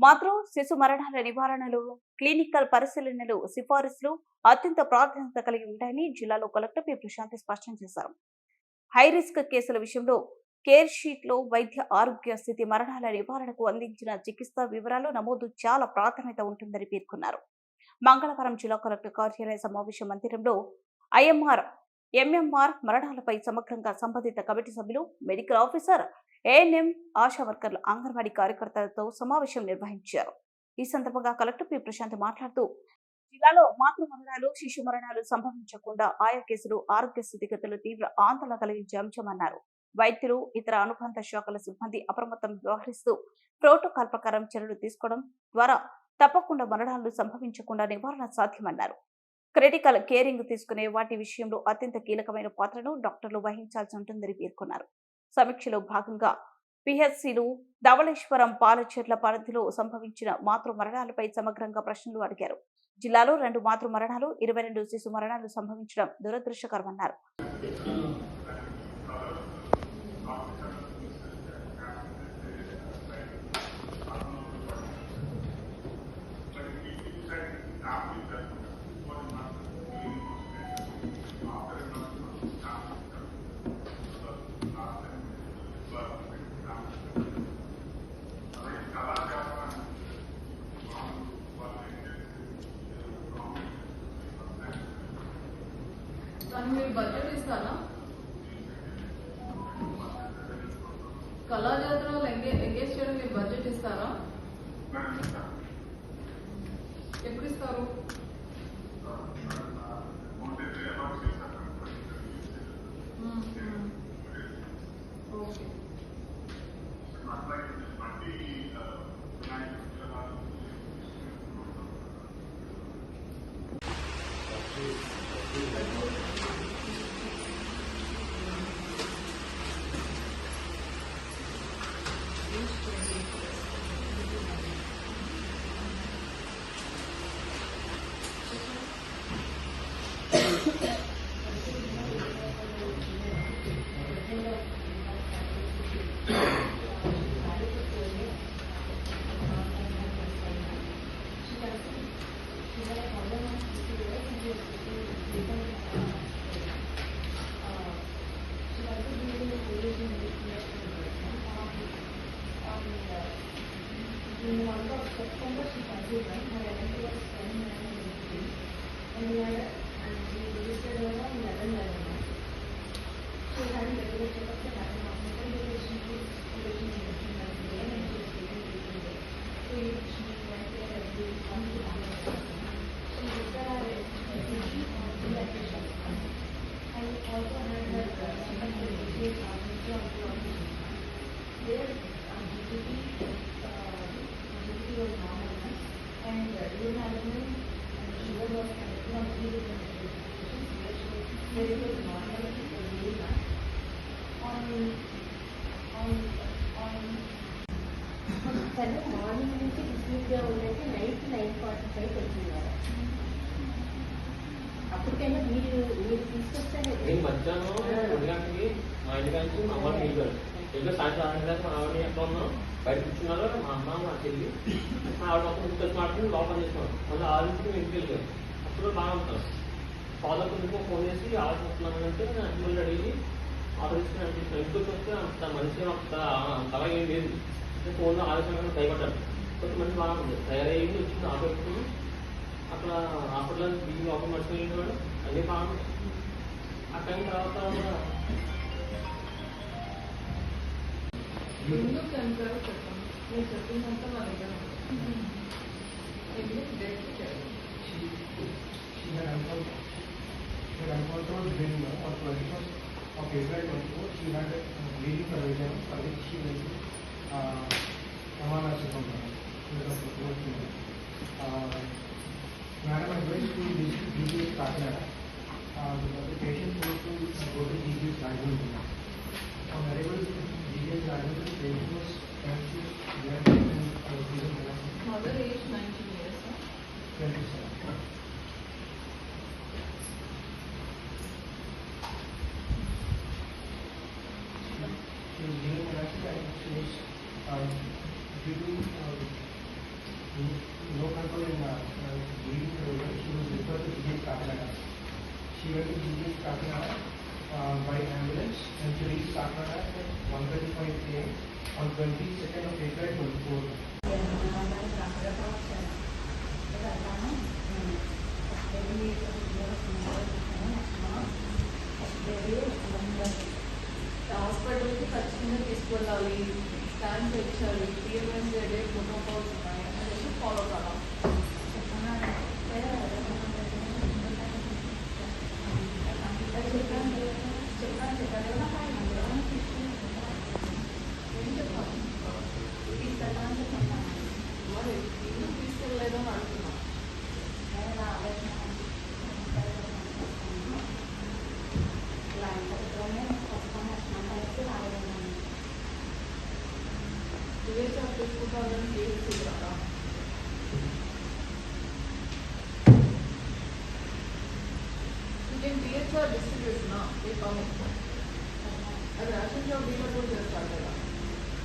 మాతృ శిశు మరణాల నివారణలో క్లినికల్ పరిశీలనలు సిఫారసులు అత్యంత ప్రాధాన్యత కలిగి ఉంటాయని జిల్లాలో కలెక్టర్ పి ప్రశాంతి స్పష్టం చేశారు. హై రిస్క్ కేసుల విషయంలో కేర్ షీట్ లో వైద్య ఆరోగ్య స్థితి మరణాల నివారణకు అందించిన చికిత్స వివరాలు నమోదు చాలా ప్రాధాన్యత ఉంటుందని పేర్కొన్నారు. మంగళవారం జిల్లా కలెక్టర్ కార్యాలయ సమావేశ మందిరంలో ఐఎంఆర్ ఎంఎంఆర్ మరణాలపై సమగ్రంగా సంబంధిత కమిటీ సభ్యులు, మెడికల్ ఆఫీసర్, ఏఎన్ఎం, ఆశా వర్కర్లు, అంగన్వాడీ కార్యకర్తలతో సమావేశం నిర్వహించారు. ఈ సందర్భంగా కలెక్టర్ పి ప్రశాంత్ మాట్లాడుతూ జిల్లాలో మాతృ మరణాలు, శిశు మరణాలు సంభవించకుండా ఆయా కేసులు ఆరోగ్య స్థితిగతులు తీవ్ర ఆందోళన కలిగించే అంశమన్నారు. వైద్యులు, ఇతర అనుబంధ శాఖల సిబ్బంది అప్రమత్తం వ్యవహరిస్తూ ప్రోటోకాల్ ప్రకారం చర్యలు తీసుకోవడం ద్వారా తప్పకుండా మరణాలు సంభవించకుండా నివారణ సాధ్యమన్నారు. క్రిటికల్ కేరింగ్ తీసుకునే వాటి విషయంలో అత్యంత కీలకమైన పాత్రను డాక్టర్లు వహించాల్సి ఉంటుందని పేర్కొన్నారు. సమీక్షలో భాగంగా పిహెచ్సిలు, ధవళేశ్వరం, పాలచెర్ల పరిధిలో సంభవించిన మాతృ మరణాలపై సమగ్రంగా ప్రశ్నలు అడిగారు. జిల్లాలో 2 మాతృ మరణాలు, 22 శిశు మరణాలు సంభవించడం దురదృష్టకరమన్నారు. మీరు బడ్జెట్ ఇస్తారా? కళాజాతరలో ఎంగేజ్ చేయడం మీరు బడ్జెట్ ఇస్తారా? ఎప్పుడు ఇస్తారు? Okay. In the month of September, she conceived, her event was 10/9/2023, and we registered her on 11/11. She was having regular checkups at National Hospital because she was taking medicine every day and she was taking treatment day. So she went there every month to National Hospital. She registered her SPG on pediatrician and also had her checkup with HCA pharmacy on the there GPP was normal and urine management and sugar was collected on 3 different medications where it was normal every month. సరే morning నుంచి డిస్లీప్గా ఉందంటే night 9:45 వచ్చింది. అప్పటికైనా మీరు తీసుకొస్తారే మధ్యాహ్నం 2 గంటలకి మా ఇంటి కలిసి మా అమ్మ వెళ్ళారు. ఇంకా సాయంత్రం 6 గంటలకు మా ఆవిడ ఎక్కడ ఉన్నాం బయట కూర్చున్నారు. మా అమ్మ, మా చెల్లి, మా ఆవిడ మొత్తం ఇంటికి మాట్లాడుకుని లోపల చేస్తున్నాం. మళ్ళీ 6ంటికి మేము ఇంటికి వెళ్ళాం. అప్పుడు బాగా ఉంటాం. ఫాదర్ కొంచెం ఫోన్ చేసి ఆర్డర్ వస్తున్నానంటే మళ్ళీ అడిగి ఆర్డర్ ఇచ్చిన అనిపిస్తున్నాం. ఇంటికి వస్తే అంత మనిషి అంత అంతలా ఏం లేదు. ఫోన్లో ఆలోచన భయపడ్డాడు. కొంచెం మంచి బాగా ఉంది. తయారయ్యింది, వచ్చింది, ఆటో పెట్టుకుని అక్కడ హాస్పిటల్ బియ్యం లోపల మర్చిపోయింది వాడు. అన్నీ బాగుంది. ఆ టైం తర్వాత ముందు చనిపోయారో చెప్పండి. మీరు చెప్పిందంతా మా దగ్గర డైరెక్ట్ చేయాలి. Uncontrolled brain on 21st of April 24, she had bleeding condition for which she went to Amana Secondary. Madam advised to visit GPS Kakinada because the patient was to go to GPS Rajahmundry. On arrival to GPS Rajahmundry, the patient was confused. Mother age 19 years. 27. She was given an accident. She was due to taken to GGH Kakinada by ambulance and she reached Kakinada at 1:35 AM on 22nd of April 24. హాస్పిటల్కి ఖచ్చితంగా తీసుకెళ్ళాలి, scan చేయించాలి, PMS day protocols ఉన్నాయి అనేసి follow కావాలి. మరి ఎందుకు తీసుకెళ్ళలేదని అంటున్నాను. సిఎస్ఆర్ తీసుకుంటారని తీసుకురారా. నేను THR డిస్ట్రిబ్యూషనా ఈ కామెంట్ అది రేషన్ షాప్ డీలర్ కూడా చేస్తాను కదా.